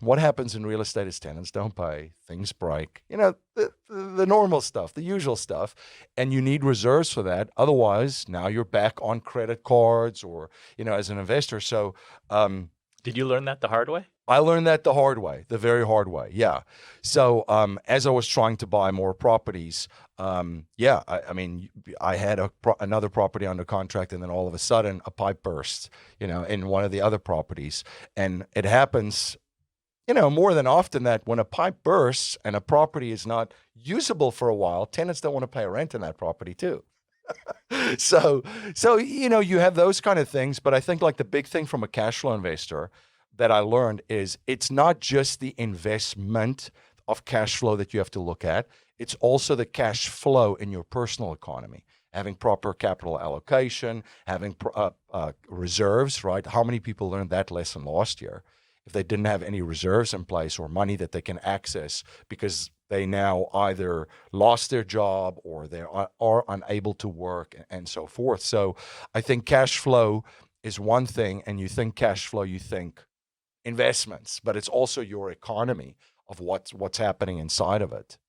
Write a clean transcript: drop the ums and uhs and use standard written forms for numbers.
what happens in real estate is tenants don't pay, things break, the normal stuff, the usual stuff, and you need reserves for that. Otherwise, now you're back on credit cards or, as an investor. So, did you learn that the hard way? I learned that the hard way, the very hard way. Yeah. So as I was trying to buy more properties, I had another property under contract, and then all of a sudden a pipe burst, in one of the other properties. And it happens, more than often that when a pipe bursts and a property is not usable for a while, tenants don't want to pay rent in that property too. So, you have those kind of things. But I think like the big thing from a cash flow investor that I learned is it's not just the investment of cash flow that you have to look at. It's also the cash flow in your personal economy, having proper capital allocation, having reserves, right? How many people learned that lesson last year? If they didn't have any reserves in place or money that they can access because they now either lost their job or they are unable to work and so forth. So I think cash flow is one thing, and you think cash flow, you think investments, but it's also your economy of what's happening inside of it.